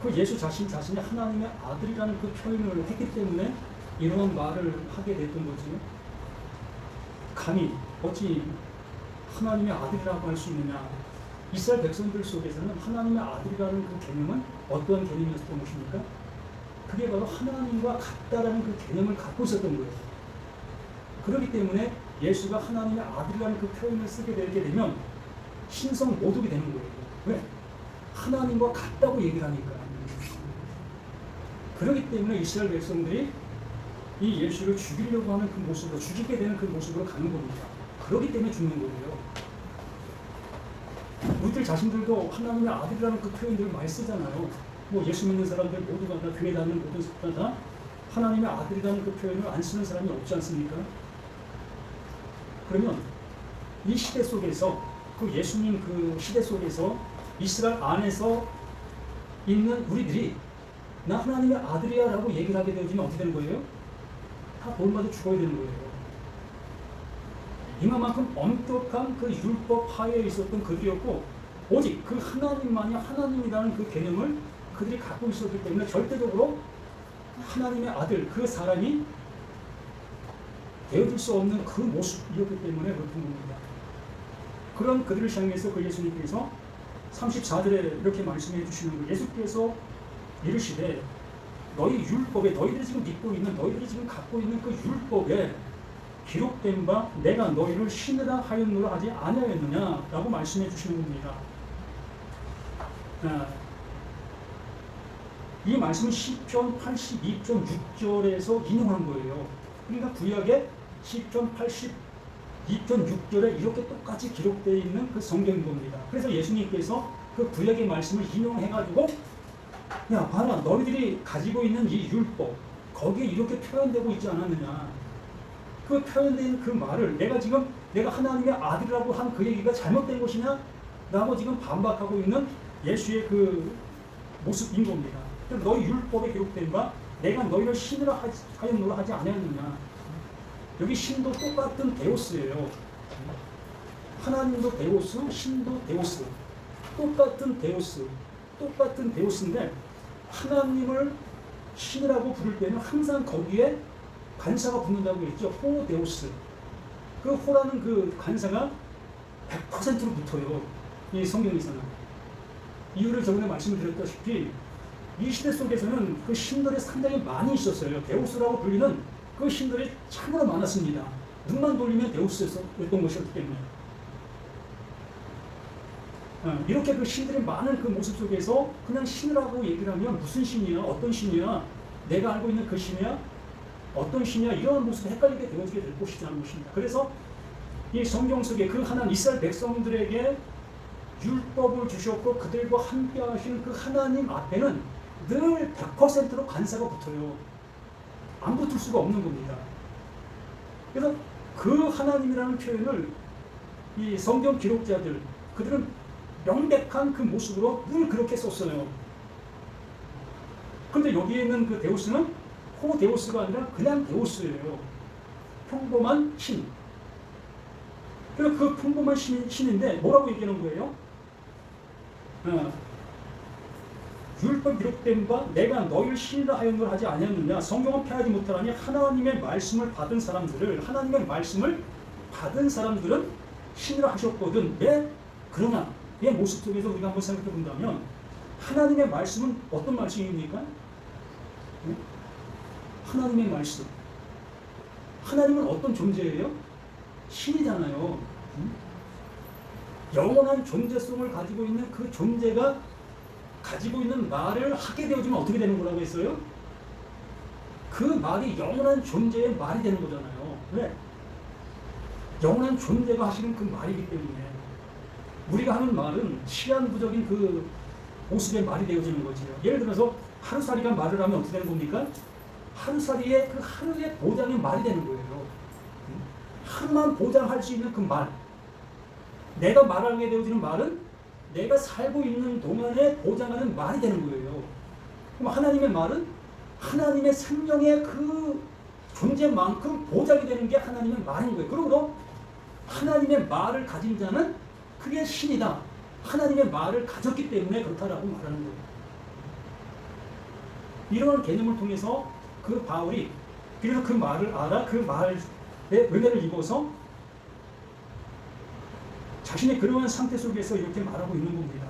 그 예수 자신이 하나님의 아들이라는 그 표현을 했기 때문에 이러한 말을 하게 됐던 거지요. 감히 어찌 하나님의 아들이라고 할 수 있느냐. 이스라엘 백성들 속에서는 하나님의 아들이라는 그 개념은 어떠한 개념이었던 것입니까? 그게 바로 하나님과 같다라는 그 개념을 갖고 있었던 거예요. 그렇기 때문에 예수가 하나님의 아들이라는 그 표현을 쓰게 되면 신성 모독이 되는 거예요. 왜? 하나님과 같다고 얘기를 하니까. 그렇기 때문에 이스라엘 백성들이 이 예수를 죽이려고 하는 그 모습으로, 죽이게 되는 그 모습으로 가는 겁니다. 그렇기 때문에 죽는 거예요. 우리들 자신들도 하나님의 아들이라는 그 표현들을 많이 쓰잖아요. 뭐 예수 믿는 사람들 모두가 다, 등에 닿는 모든 사람 다 하나님의 아들이라는 그 표현을 안 쓰는 사람이 없지 않습니까? 그러면 이 시대 속에서, 그 예수님 그 시대 속에서 이스라엘 안에서 있는 우리들이 나 하나님의 아들이야 라고 얘기를 하게 되어지면 어떻게 되는 거예요? 다 돌마다 죽어야 되는 거예요. 이만큼 엄격한 그 율법 하에 있었던 그들이었고, 오직 그 하나님만이 하나님이라는 그 개념을 그들이 갖고 있었기 때문에 절대적으로 하나님의 아들, 그 사람이 되어질 수 없는 그 모습이었기 때문에 그렇던 겁니다. 그런 그들을 향해서 그 예수님께서 34절에 이렇게 말씀해 주시는 거예요. 예수께서 이르시되 너희 율법에, 너희들이 지금 믿고 있는, 너희들이 지금 갖고 있는 그 율법에 기록된 바 내가 너희를 신으라 하였노라 하지 아니하였느냐 라고 말씀해 주시는 겁니다. 이 말씀은 시편 82편 6절에서 인용한 거예요. 그러니까 구약의 시편 82편 6절에 이렇게 똑같이 기록되어 있는 그 성경인 겁니다. 그래서 예수님께서 그 구약의 말씀을 인용해가지고 야 봐라, 너희들이 가지고 있는 이 율법 거기에 이렇게 표현되고 있지 않았느냐. 그 표현된 그 말을 내가 하나님의 아들이라고 한 그 얘기가 잘못된 것이냐 라고 지금 반박하고 있는 예수의 그 모습인 겁니다. 너희 율법에 기록된 바 내가 너희를 신으라 하였노라 하지 아니하였느냐. 여기 신도 똑같은 데오스예요. 하나님도 데오스, 신도 데오스. 똑같은 데오스인데 하나님을 신이라고 부를 때는 항상 거기에 관사가 붙는다고 했죠. 호 데오스. 그 호라는 그 관사가 100%로 붙어요. 이 성경에서는. 이유를 저번에 말씀을 드렸다시피 이 시대 속에서는 그 신들이 상당히 많이 있었어요. 데우스라고 불리는 그 신들이 참으로 많았습니다. 눈만 돌리면 데우스였던 것이었기 때문에. 이렇게 그 신들이 많은 그 모습 속에서 그냥 신이라고 얘기를 하면 무슨 신이야? 어떤 신이야? 내가 알고 있는 그 신이야? 어떤 신이야? 이런 모습이 헷갈리게 되어지게 될 것이라는 것입니다. 그래서 이 성경 속에 그 하나님 이스라엘 백성들에게 율법을 주셨고 그들과 함께 하신 그 하나님 앞에는 늘 100%로 관사가 붙어요. 안 붙을 수가 없는 겁니다. 그래서 그 하나님이라는 표현을 이 성경 기록자들, 그들은 명백한 그 모습으로 늘 그렇게 썼어요. 그런데 여기에 있는 그 데우스는 호 데우스가 아니라 그냥 데우스예요. 평범한 신. 그래서 그 평범한 신인데 뭐라고 얘기하는 거예요? 율법 기록된 바 내가 너희를 신이라 하였노라 하지 아니하느냐. 성경은 패하지 못하라니 하나님의 말씀을 받은 사람들은 신이라 하셨거든. 왜? 그러나 이 모습 속에서 우리가 한번 생각해 본다면 하나님의 말씀은 어떤 말씀입니까? 하나님의 말씀. 하나님은 어떤 존재예요? 신이잖아요. 영원한 존재성을 가지고 있는 그 존재가 가지고 있는 말을 하게 되어지면 어떻게 되는 거라고 했어요? 그 말이 영원한 존재의 말이 되는 거잖아요. 왜? 영원한 존재가 하시는 그 말이기 때문에 우리가 하는 말은 시한부적인 그 모습의 말이 되어지는 거지요. 예를 들어서 하루살이가 말을 하면 어떻게 되는 겁니까? 하루살이의 그 하루의 보장의 말이 되는 거예요. 하루만 보장할 수 있는 그 말. 내가 말하게 되어지는 말은 내가 살고 있는 동안에 보장하는 말이 되는 거예요. 그럼 하나님의 말은 하나님의 생명의 그 존재만큼 보장이 되는 게 하나님의 말인 거예요. 그러므로 하나님의 말을 가진 자는 그게 신이다. 하나님의 말을 가졌기 때문에 그렇다라고 말하는 거예요. 이러한 개념을 통해서 그 바울이 그래서 그 말을 알아 그 말에 은혜를 입어서 자신의 그러한 상태 속에서 이렇게 말하고 있는 겁니다.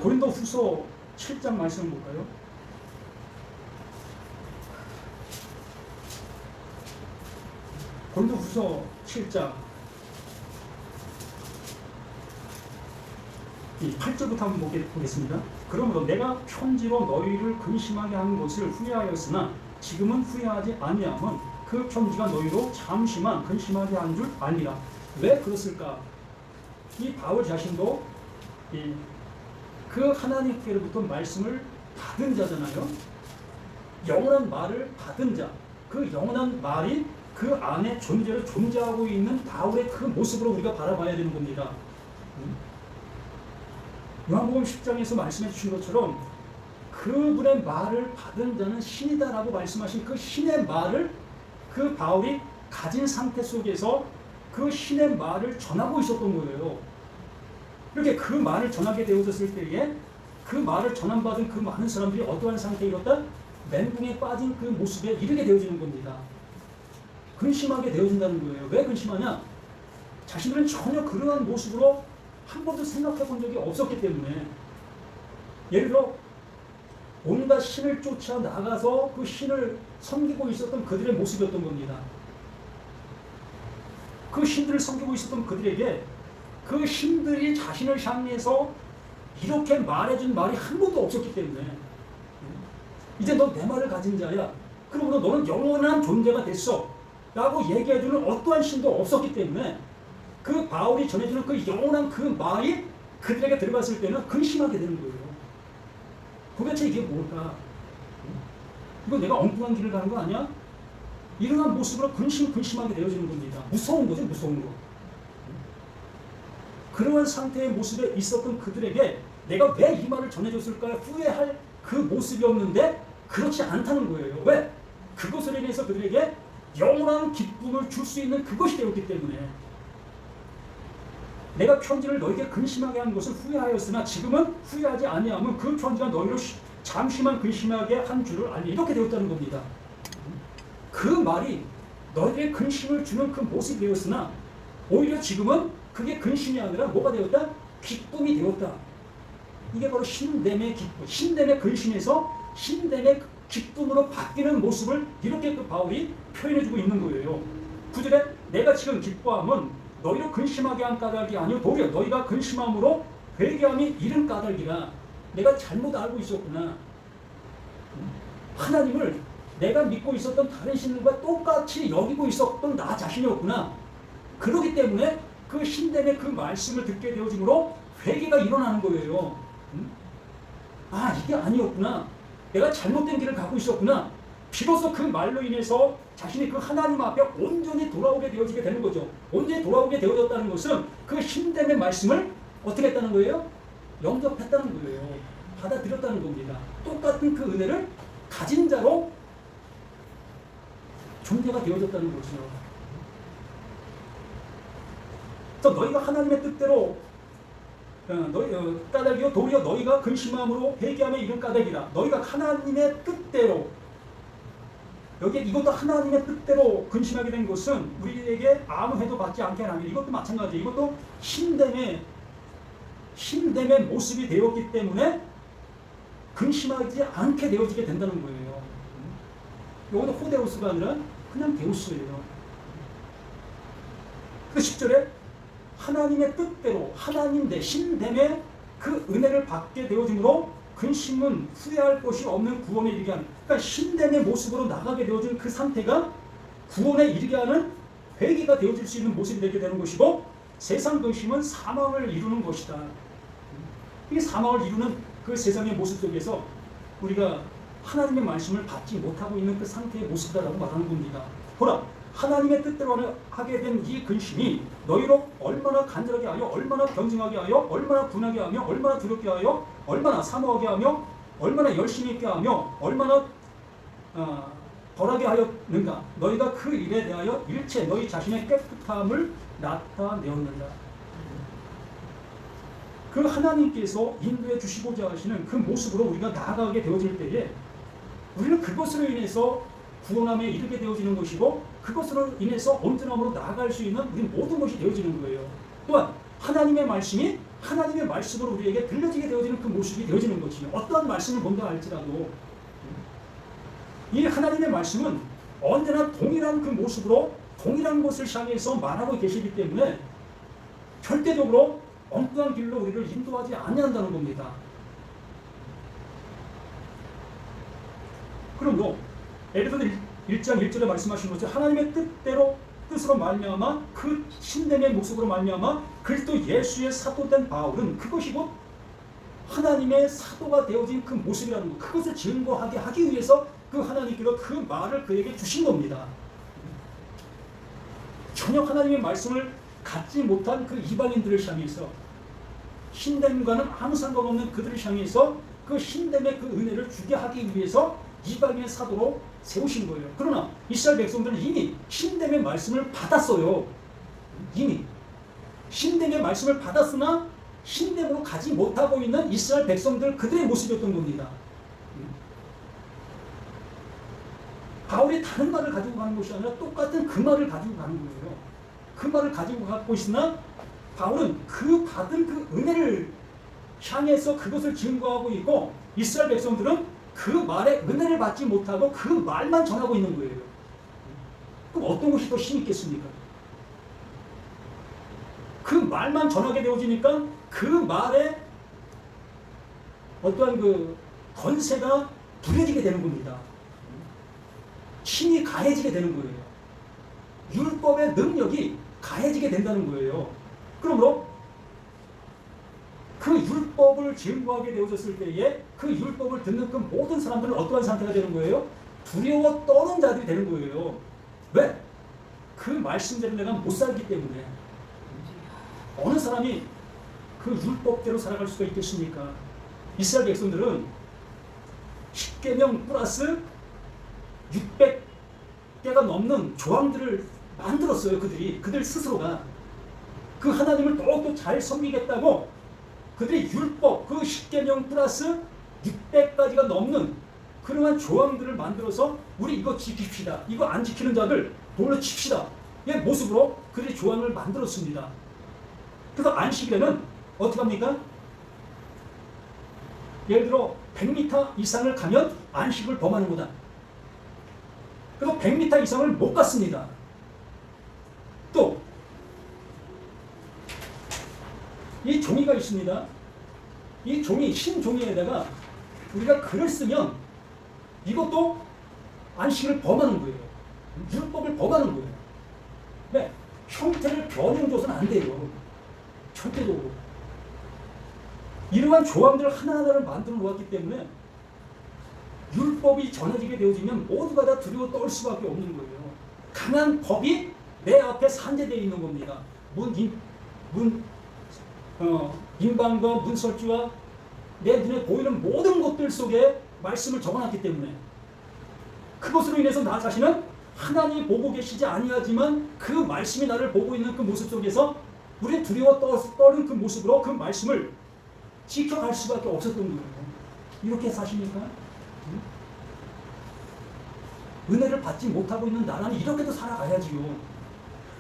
고린도 후서 7장 말씀을 볼까요? 고린도 후서 7장 이 8절부터 한번 보겠습니다. 그러므로 내가 편지로 너희를 근심하게 한 것을 후회하였으나 지금은 후회하지 아니함은 그 편지가 너희로 잠시만 근심하게 한 줄 아니라. 왜 그랬을까? 이 바울 자신도 그 하나님께로부터 말씀을 받은 자잖아요. 영원한 말을 받은 자, 그 영원한 말이 그 안에 존재로 존재하고 있는 바울의 그 모습으로 우리가 바라봐야 되는 겁니다. 요한복음 10장에서 말씀해 주신 것처럼 그분의 말을 받은 자는 신이다라고 말씀하신 그 신의 말을 그 바울이 가진 상태 속에서 그 신의 말을 전하고 있었던 거예요. 이렇게 그 말을 전하게 되어졌을 때에 그 말을 전함받은 그 많은 사람들이 어떠한 상태에 이뤘다? 멘붕에 빠진 그 모습에 이르게 되어지는 겁니다. 근심하게 되어진다는 거예요. 왜 근심하냐? 자신들은 전혀 그러한 모습으로 한 번도 생각해 본 적이 없었기 때문에. 예를 들어 온갖 신을 쫓아 나가서 그 신을 섬기고 있었던 그들의 모습이었던 겁니다. 그 신들을 섬기고 있었던 그들에게 그 신들이 자신을 향해서 이렇게 말해준 말이 한 번도 없었기 때문에 이제 너 내 말을 가진 자야. 그러므로 너는 영원한 존재가 됐어 라고 얘기해주는 어떠한 신도 없었기 때문에 그 바울이 전해주는 그 영원한 그 말이 그들에게 들어갔을 때는 근심하게 되는 거예요. 도대체 이게 뭘까? 이거 내가 엉뚱한 길을 가는 거 아니야? 이러한 모습으로 근심하게 되어지는 겁니다. 무서운 거죠, 무서운 거. 그러한 상태의 모습에 있었던 그들에게 내가 왜 이 말을 전해줬을까 후회할 그 모습이 없는데 그렇지 않다는 거예요. 왜? 그것으로 인해서 그들에게 영원한 기쁨을 줄 수 있는 그것이 되었기 때문에. 내가 편지를 너에게 근심하게 한 것을 후회하였으나 지금은 후회하지 아니하면 그 편지가 너희를 잠시만 근심하게 한 줄을 알리. 이렇게 되었다는 겁니다. 그 말이 너희에게 근심을 주는 그 모습이 되었으나 오히려 지금은 그게 근심이 아니라 뭐가 되었다? 기쁨이 되었다. 이게 바로 신됨의 기쁨, 신됨의 근심에서 신됨의 기쁨으로 바뀌는 모습을 이렇게 그 바울이 표현해주고 있는 거예요. 9절에 내가 지금 기뻐함은 너희를 근심하게 한 까닭이 아니요 도리어 너희가 근심함으로 회개함이 이른 까닭이라. 내가 잘못 알고 있었구나. 하나님을 내가 믿고 있었던 다른 신들과 똑같이 여기고 있었던 나 자신이었구나. 그렇기 때문에 그 신됨의 그 말씀을 듣게 되어짐으로 회개가 일어나는 거예요. 아, 이게 아니었구나. 내가 잘못된 길을 가고 있었구나. 비로소 그 말로 인해서 자신이 그 하나님 앞에 온전히 돌아오게 되어지게 되는 거죠. 온전히 돌아오게 되어졌다는 것은 그 신됨의 말씀을 어떻게 했다는 거예요? 영접했다는 거예요. 받아들였다는 겁니다. 똑같은 그 은혜를 가진 자로 존재가 되어졌다는 거죠. 그래서 너희가 하나님의 뜻대로 까닭이요 도리어 너희가 근심함으로 회개함에 이른 까닭이라. 너희가 하나님의 뜻대로, 여기에 이것도 하나님의 뜻대로 근심하게 된 것은 우리에게 아무 해도 받지 않게 하는 이것도 마찬가지예요. 이것도 신됨의 모습이 되었기 때문에 근심하지 않게 되어지게 된다는 거예요. 이것도 호데우스가 아니라 그냥 데우스예요. 그 10절에 하나님의 뜻대로 하나님 내 신됨의 그 은혜를 받게 되어짐으로 근심은 후회할 것이 없는 구원에 이르게 하는, 그러니까 신됨의 모습으로 나가게 되어진 그 상태가 구원에 이르게 하는 회개가 되어질 수 있는 모습이 되게 되는 것이고, 세상 근심은 사망을 이루는 것이다. 이 사망을 이루는 그 세상의 모습 속에서 우리가 하나님의 말씀을 받지 못하고 있는 그 상태의 모습이다라고 말하는 겁니다. 보라, 하나님의 뜻대로 하게 된 이 근심이 너희로 얼마나 간절하게 하여, 얼마나 변증하게 하여, 얼마나 분하게 하며, 얼마나 두렵게 하여, 얼마나 사모하게 하며, 얼마나 열심히 있게 하며, 얼마나 덜하게 하였는가. 너희가 그 일에 대하여 일체 너희 자신의 깨끗함을 나타내었느니라. 그 하나님께서 인도해 주시고자 하시는 그 모습으로 우리가 나아가게 되어질 때에 우리는 그것으로 인해서 구원함에 이르게 되어지는 것이고 그것으로 인해서 온전함으로 나아갈 수 있는 우리 모든 것이 되어지는 거예요. 또한 하나님의 말씀이 하나님의 말씀으로 우리에게 들려지게 되어지는 그 모습이 되어지는 것이에요. 어떠한 말씀을 본다 할지라도 이 하나님의 말씀은 언제나 동일한 그 모습으로 동일한 것을 향해서 말하고 계시기 때문에 절대적으로 엉뚱한 길로 우리를 인도하지 아니한다는 겁니다. 그러므로 에베소서 1장 1절에 말씀하신 것처럼 하나님의 뜻으로 말미암아 그 신dem의 모습으로 말미암아 그리스도 예수의 사도된 바울은 그것이 곧 하나님의 사도가 되어진 그 모습이라는 것, 그것을 증거하게 하기 위해서 그 하나님께서 그 말을 그에게 주신 겁니다. 전혀 하나님의 말씀을 갖지 못한 그 이방인들을 향해서 신dem과는 아무 상관없는 그들을 향해서 그 신dem의 그 은혜를 주게 하기 위해서 이방인의 사도로 세우신 거예요. 그러나 이스라엘 백성들은 이미 신dem의 말씀을 받았어요. 이미 신dem의 말씀을 받았으나 신dem으로 가지 못하고 있는 이스라엘 백성들 그들의 모습이었던 겁니다. 바울이 다른 말을 가지고 가는 것이 아니라 똑같은 그 말을 가지고 가는 거예요. 그 말을 가지고 갖고 있으나 바울은 그 받은 그 은혜를 향해서 그것을 증거하고 있고 이스라엘 백성들은 그 말에 은혜를 받지 못하고 그 말만 전하고 있는 거예요. 그럼 어떤 것이 더 힘있겠습니까? 그 말만 전하게 되어지니까 그 말에 어떠한 그 권세가 부려지게 되는 겁니다. 힘이 가해지게 되는 거예요. 율법의 능력이 가해지게 된다는 거예요. 그러므로 그 율법을 증거하게 되어졌을 때에 그 율법을 듣는 그 모든 사람들은 어떠한 상태가 되는 거예요? 두려워 떠는 자들이 되는 거예요. 왜? 그 말씀대로 내가 못 살기 때문에. 어느 사람이 그 율법대로 살아갈 수가 있겠습니까? 이스라엘 백성들은 10계명 플러스 600개가 넘는 조항들을 만들었어요. 그들 스스로가. 그 하나님을 더욱더 잘 섬기겠다고 그들의 율법, 그 10계명 플러스 600가지가 넘는 그러한 조항들을 만들어서 우리 이거 지킵시다. 이거 안 지키는 자들 돌로 칩시다. 이 모습으로 그들의 조항을 만들었습니다. 그래서 안식일에는 어떻게 합니까? 예를 들어 100m 이상을 가면 안식을 범하는 거다. 그래서 100m 이상을 못 갔습니다. 또 이 종이가 있습니다. 이 종이, 흰 종이에다가 우리가 글을 쓰면 이것도 안식을 범하는 거예요. 율법을 범하는 거예요. 네, 형태를 변형줘서는 안 돼요. 절대적으로. 이러한 조항들을 하나하나를 만들어 놓았기 때문에 율법이 전해지게 되어지면 모두가 다 두려워 떨 수밖에 없는 거예요. 강한 법이 내 앞에 산재되어 있는 겁니다. 인방과 문설주와 내 눈에 보이는 모든 것들 속에 말씀을 적어놨기 때문에 그것으로 인해서 나 자신은 하나님이 보고 계시지 아니하지만 그 말씀이 나를 보고 있는 그 모습 속에서 우리 두려워 떠는 그 모습으로 그 말씀을 지켜갈 수밖에 없었던 거예요. 이렇게 사십니까? 은혜를 받지 못하고 있는 나라는 이렇게도 살아가야지요.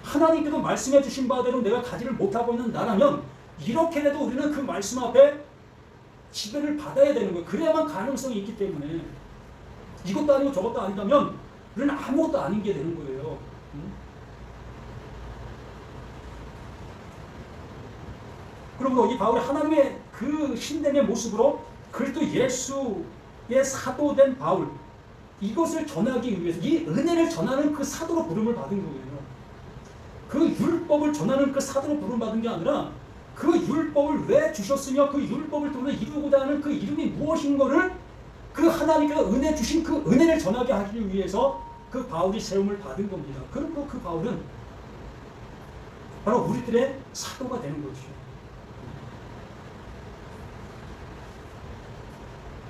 하나님께서 말씀해 주신 바대로 내가 가지를 못하고 있는 나라면 이렇게라도 우리는 그 말씀 앞에 지배를 받아야 되는 거예요. 그래야만 가능성이 있기 때문에 이것도 아니고 저것도 아니다면 우리는 아무것도 아닌 게 되는 거예요. 그러므로 이 바울이 하나님의 그 신dem의 모습으로 그리스도 예수의 사도된 바울, 이것을 전하기 위해서 이 은혜를 전하는 그 사도로 부름을 받은 거예요. 그 율법을 전하는 그 사도로 부름을 받은 게 아니라 그 율법을 왜 주셨으며 그 율법을 통해 이루고자 하는 그 이름이 무엇인 거를 그 하나님께서 은혜 주신 그 은혜를 전하게 하기 위해서 그 바울이 세움을 받은 겁니다. 그리고 그 바울은 바로 우리들의 사도가 되는 거죠.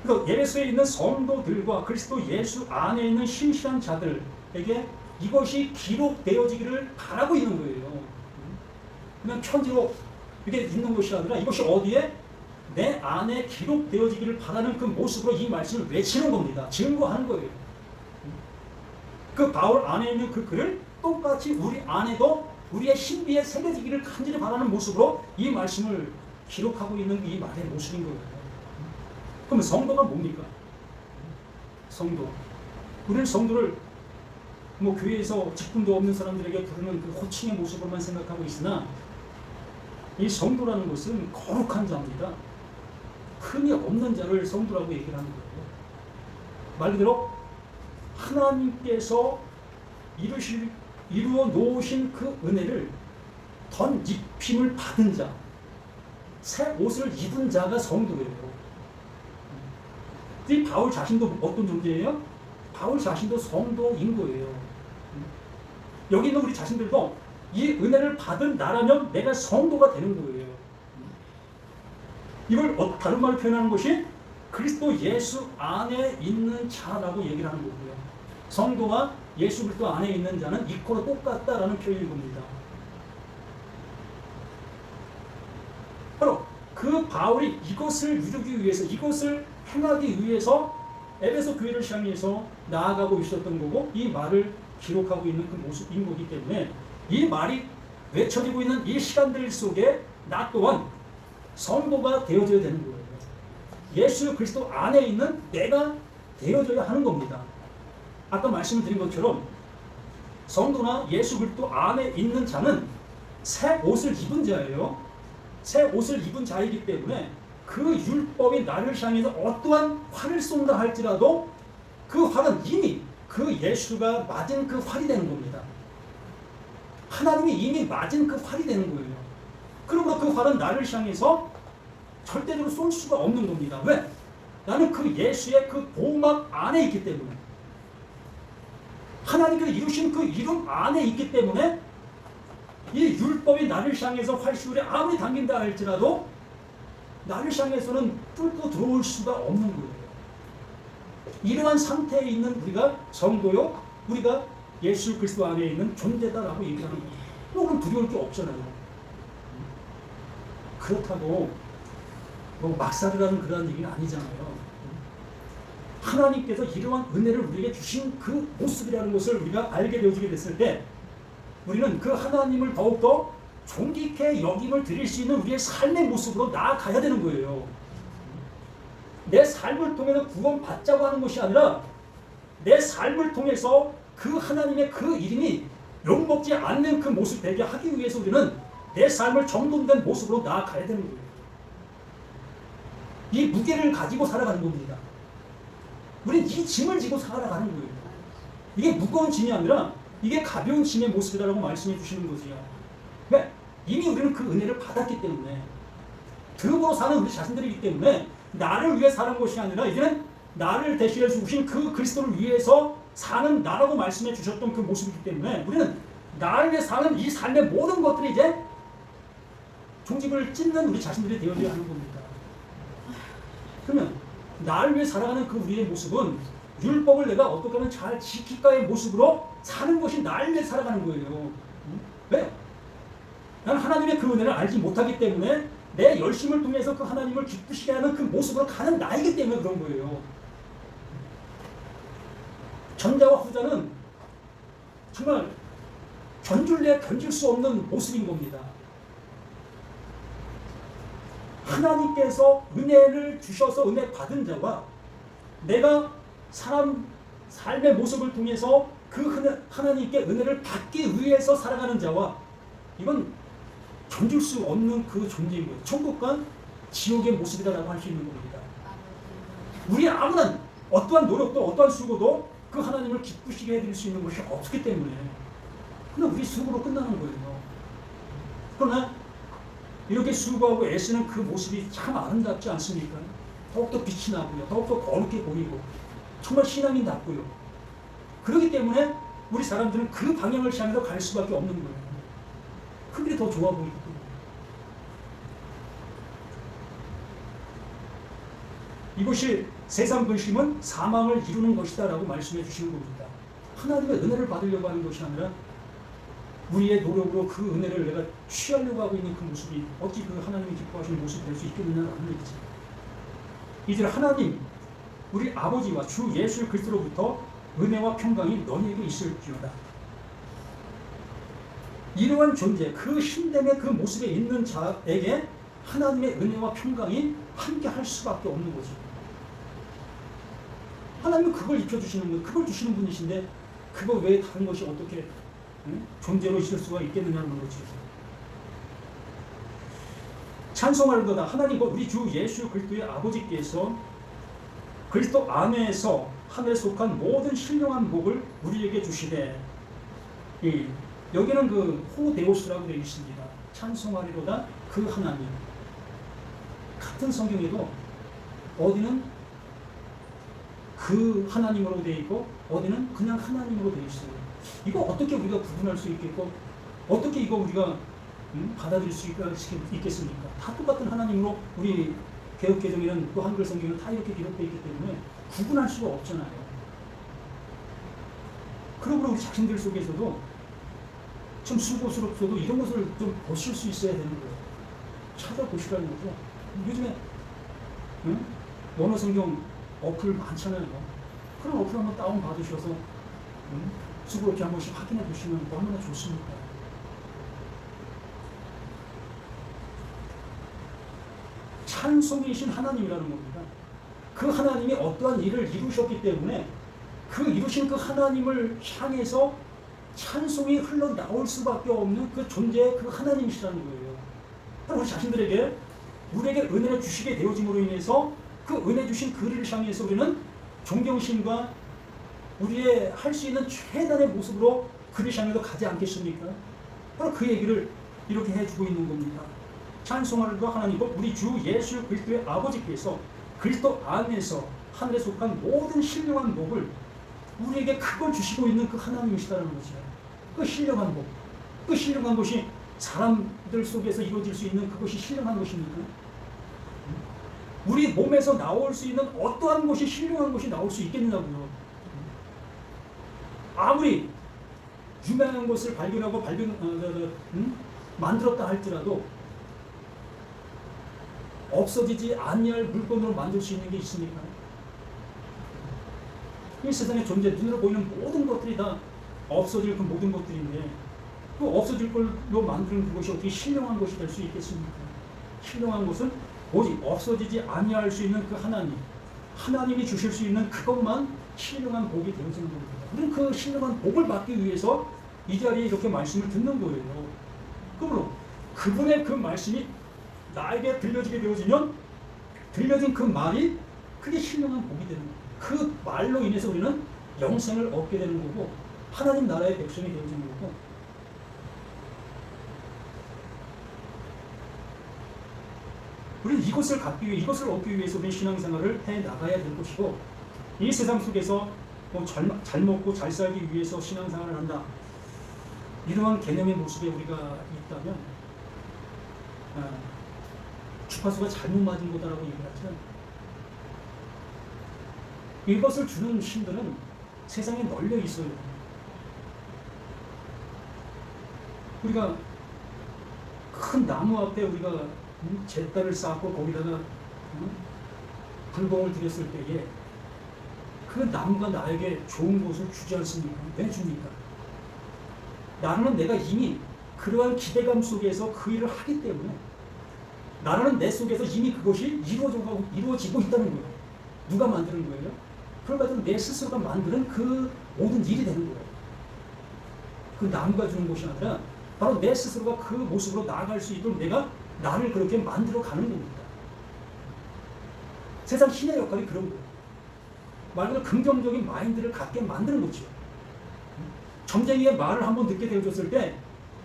그래서 에베소에 있는 성도들과 그리스도 예수 안에 있는 신실한 자들에게 이것이 기록되어지기를 바라고 있는 거예요. 그냥 편지로 이게 있는 것이 아니라 이것이 어디에? 내 안에 기록되어지기를 바라는 그 모습으로 이 말씀을 외치는 겁니다. 증거하는 거예요. 그 바울 안에 있는 그 글을 똑같이 우리 안에도 우리의 신비에 새겨지기를 간절히 바라는 모습으로 이 말씀을 기록하고 있는 이 말의 모습인 거예요. 그러면 성도가 뭡니까? 성도. 우리는 성도를 뭐 교회에서 직분도 없는 사람들에게 부르는 그 호칭의 모습으로만 생각하고 있으나 이 성도라는 것은 거룩한 자입니다. 흠이 없는 자를 성도라고 얘기를 하는 거예요. 말 그대로 하나님께서 이루어 놓으신 그 은혜를 던 입힘을 받은 자, 새 옷을 입은 자가 성도예요. 이 바울 자신도 어떤 존재예요? 바울 자신도 성도인 거예요. 여기 있는 우리 자신들도 이 은혜를 받은 나라면 내가 성도가 되는 거예요. 이걸 다른 말로 표현하는 것이 그리스도 예수 안에 있는 자라고 얘기를 하는 거고요. 성도와 예수 그리스도 안에 있는 자는 이코로 똑같다라는 표현인 겁니다. 바로 그 바울이 이것을 이루기 위해서, 이것을 행하기 위해서 에베소 교회를 향해서 나아가고 있었던 거고, 이 말을 기록하고 있는 그 모습인 거기 때문에 이 말이 외쳐지고 있는 이 시간들 속에 나 또한 성도가 되어져야 되는 거예요. 예수 그리스도 안에 있는 내가 되어져야 하는 겁니다. 아까 말씀을 드린 것처럼 성도나 예수 그리스도 안에 있는 자는 새 옷을 입은 자예요. 새 옷을 입은 자이기 때문에 그 율법이 나를 향해서 어떠한 활을 쏜다 할지라도 그 활은 이미 그 예수가 맞은 그 활이 되는 겁니다. 하나님이 이미 맞은 그 활이 되는 거예요. 그러므로 그 활은 나를 향해서 절대적으로 쏠 수가 없는 겁니다. 왜? 나는 그 예수의 그 보호막 안에 있기 때문에, 하나님께서 이루신 그 이름 안에 있기 때문에 이 율법이 나를 향해서 활시울에 아무리 당긴다 할지라도 나를 향해서는 뚫고 들어올 수가 없는 거예요. 이러한 상태에 있는 우리가 성도요, 우리가 예수 그리스도 안에 있는 존재다라고 얘기하는 거예요. 그럼 두려울 게 없잖아요. 그렇다고 뭐 막살이라는 그런 얘기는 아니잖아요. 하나님께서 이러한 은혜를 우리에게 주신 그 모습이라는 것을 우리가 알게 되어지게 됐을 때 우리는 그 하나님을 더욱더 존귀케 여김을 드릴 수 있는 우리의 삶의 모습으로 나아가야 되는 거예요. 내 삶을 통해서 구원받자고 하는 것이 아니라 내 삶을 통해서 그 하나님의 그 이름이 욕먹지 않는 그 모습 되게 하기 위해서 우리는 내 삶을 정돈된 모습으로 나아가야 되는 거예요. 이 무게를 가지고 살아가는 겁니다. 우리는 이 짐을 지고 살아가는 거예요. 이게 무거운 짐이 아니라 이게 가벼운 짐의 모습이라고 말씀해 주시는 거지요. 왜? 이미 우리는 그 은혜를 받았기 때문에, 득으로 사는 우리 자신들이기 때문에 나를 위해 사는 것이 아니라 이제는 나를 대신해 주신 그 그리스도를 위해서 사는 나라고 말씀해 주셨던 그 모습이기 때문에 우리는 나를 위해 사는 이 삶의 모든 것들이 이제 종집을 찢는 우리 자신들이 되어야 하는 겁니다. 그러면 나를 위해 살아가는 그 우리의 모습은 율법을 내가 어떻게 하면 잘 지킬까의 모습으로 사는 것이 나를 위해 살아가는 거예요. 왜? 나는 하나님의 그 은혜를 알지 못하기 때문에 내 열심을 통해서 그 하나님을 기쁘시게 하는 그 모습으로 가는 나이기 때문에 그런 거예요. 전자와 후자는 정말 견줄래 견줄 수 없는 모습인 겁니다. 하나님께서 은혜를 주셔서 은혜 받은 자와 내가 삶의 모습을 통해서 그 하나님께 은혜를 받기 위해서 살아가는 자와, 이건 견줄 수 없는 그 존재인 거예요. 천국과 지옥의 모습이다라고 할 수 있는 겁니다. 우리 아무나 어떠한 노력도 어떠한 수고도 그 하나님을 기쁘시게 해드릴 수 있는 것이 없기 때문에 그냥 우리 수고로 끝나는 거예요. 그러나 이렇게 수고하고 애쓰는 그 모습이 참 아름답지 않습니까? 더욱더 빛이 나고요. 더욱더 거룩해 보이고 정말 신앙인답고요. 그렇기 때문에 우리 사람들은 그 방향을 향해서 갈 수밖에 없는 거예요. 그게 더 좋아 보이고. 이것이 세상 근심은 사망을 이루는 것이다 라고 말씀해 주시는 겁니다. 하나님의 은혜를 받으려고 하는 것이 아니라 우리의 노력으로 그 은혜를 내가 취하려고 하고 있는 그 모습이 어찌 그 하나님이 기뻐하시는 모습이 될 수 있겠느냐는 얘기지. 이제 하나님 우리 아버지와 주 예수 그리스도로부터 은혜와 평강이 너희에게 있을지어다. 이러한 존재, 그 신됨의 그 모습에 있는 자에게 하나님의 은혜와 평강이 함께 할 수밖에 없는 거지. 하나님은 그걸 입혀주시는 분, 그걸 주시는 분이신데 그거 외에 다른 것이 어떻게 존재로 있을 수가 있겠느냐는 거지. 찬송하려다 하나님과 우리 주 예수 그리스도의 아버지께서 그리스도 안에서 하늘에 속한 모든 신령한 복을 우리에게 주시되, 여기는 그 호데오스라고 되어 있습니다. 찬송하리로다 그 하나님. 같은 성경에도 어디는 그 하나님으로 되어 있고 어디는 그냥 하나님으로 되어 있어요. 이거 어떻게 우리가 구분할 수 있겠고 어떻게 이거 우리가 받아들일 수 있겠습니까? 다 똑같은 하나님으로 우리 개혁개정에는 또 한글 성경은 다 이렇게 기록되어 있기 때문에 구분할 수가 없잖아요. 그러므로 우리 자신들 속에서도 좀 수고스럽어도 이런 것을 좀 보실 수 있어야 되는 거예요. 찾아보시라는 거죠. 요즘에 원어 성경 어플 많잖아요. 그런 어플 한번 다운 받으셔서 수고롭게 한 번씩 확인해 보시면 얼마나 좋습니까? 찬송이신 하나님이라는 겁니다. 그 하나님이 어떠한 일을 이루셨기 때문에 그 이루신 그 하나님을 향해서 찬송이 흘러나올 수밖에 없는 그 존재의 그 하나님이시라는 거예요. 우리 자신들에게 우리에게 은혜를 주시게 되어짐으로 인해서 그 은혜 주신 그를 향해서 우리는 존경심과 우리의 할 수 있는 최단의 모습으로 그를 향해서 가지 않겠습니까? 바로 그 얘기를 이렇게 해주고 있는 겁니다. 찬송하리로다 하나님과 우리 주 예수 그리스도의 아버지께서 그리스도 안에서 하늘에 속한 모든 신령한 복을 우리에게 그걸 주시고 있는 그 하나님이시다는 거죠. 그 신령한 복, 그 신령한 것이 사람들 속에서 이루어질 수 있는 그것이 신령한 것입니까? 우리 몸에서 나올 수 있는 어떠한 것이 신령한 것이 나올 수 있겠느냐고요. 아무리 유명한 것을 발견하고 만들었다 할지라도 없어지지 아니할 물건으로 만들 수 있는 게 있습니까? 이 세상에 존재, 눈으로 보이는 모든 것들이 다 없어질 그 모든 것들인데 그 없어질 걸로 만드는 그것이 어떻게 신령한 것이 될 수 있겠습니까? 신령한 것은 오직 없어지지 아니할 수 있는 그 하나님, 하나님이 주실 수 있는 그것만 신령한 복이 되어지는 겁니다. 우리는 그 신령한 복을 받기 위해서 이 자리에 이렇게 말씀을 듣는 거예요. 그러므로 그분의 그 말씀이 나에게 들려지게 되어지면 들려진 그 말이 그게 신령한 복이 되는 거예요. 그 말로 인해서 우리는 영생을 얻게 되는 거고 하나님 나라의 백성이 되어지는 거고, 우리는 이것을 갖기 위해, 이것을 얻기 위해서 우리는 신앙생활을 해 나가야 될 것이고, 이 세상 속에서 뭐 잘 먹고 잘 살기 위해서 신앙생활을 한다, 이러한 개념의 모습에 우리가 있다면 주파수가 잘못 맞은 거다라고 얘기하죠. 이것을 주는 신들은 세상에 널려 있어요. 우리가 큰 나무 앞에 우리가 잿달을 쌓고 거기다가 불공을 드렸을 때에 그 나무가 나에게 좋은 것을 주지 않습니까? 왜 줍니까? 나는 내가 이미 그러한 기대감 속에서 그 일을 하기 때문에 나는 내 속에서 이미 그것이 이루어지고 있다는 거예요. 누가 만드는 거예요? 그걸 가지고 내 스스로가 만드는 그 모든 일이 되는 거예요. 그 나무가 주는 것이 아니라 바로 내 스스로가 그 모습으로 나아갈 수 있도록 내가 나를 그렇게 만들어 가는 겁니다. 세상 신의 역할이 그런 거예요. 말 그대로 긍정적인 마인드를 갖게 만드는 거죠. 점쟁이의 말을 한번 듣게 되어졌을 때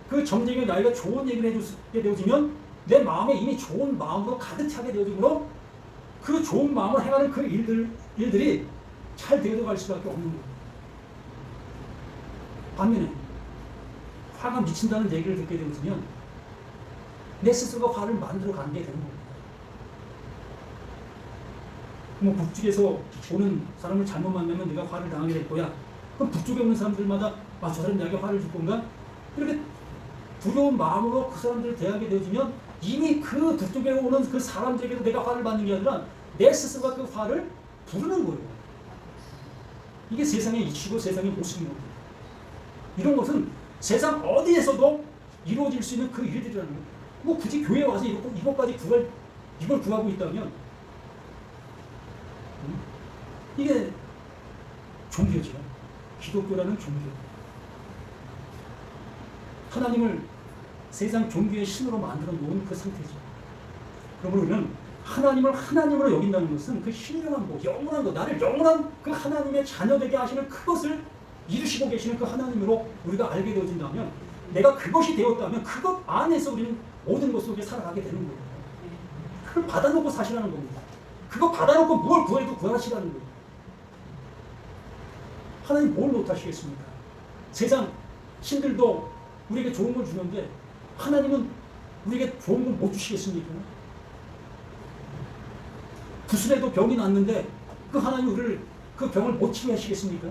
그 점쟁이가 나에게 좋은 얘기를 해주게 되어지면 내 마음에 이미 좋은 마음으로 가득 차게 되어지므로 그 좋은 마음을 행하는 그 일들이 잘 되어갈 수밖에 없는 거예요. 반면에 화가 미친다는 얘기를 듣게 되어지면 내 스스로가 화를 만들어 가는 게 되는 겁니다. 뭐 북쪽에서 오는 사람을 잘못 만나면 내가 화를 당하게 될 거야. 그럼 북쪽에 오는 사람들마다 저 사람 나에게 화를 줄 건가? 이렇게 두려운 마음으로 그 사람들을 대하게 되어지면 이미 그 북쪽에 오는 그 사람들에게도 내가 화를 받는 게 아니라 내 스스로가 그 화를 부르는 거예요. 이게 세상의 이치고 세상의 모습입니다. 이런 것은 세상 어디에서도 이루어질 수 있는 그 일들이라는 거예요. 뭐 굳이 교회에 와서 이것까지 이걸 구하고 있다면 이게 종교죠. 기독교라는 종교. 하나님을 세상 종교의 신으로 만들어 놓은 그 상태죠. 그러므로 우리는 하나님을 하나님으로 여긴다는 것은 그 신령한 것, 영원한 것, 나를 영원한 그 하나님의 자녀되게 하시는 그것을 이루시고 계시는 그 하나님으로 우리가 알게 되어진다면, 내가 그것이 되었다면 그것 안에서 우리는 모든 것 속에 살아가게 되는 거예요. 그걸 받아놓고 사시라는 겁니다. 그거 받아놓고 무엇을 구해도 구하시라는 거예요. 하나님 뭘 못하시겠습니까? 세상 신들도 우리에게 좋은 걸 주는데 하나님은 우리에게 좋은 걸 못 주시겠습니까? 구슬에도 병이 났는데 그 하나님 우리를 그 병을 못 치게 하시겠습니까?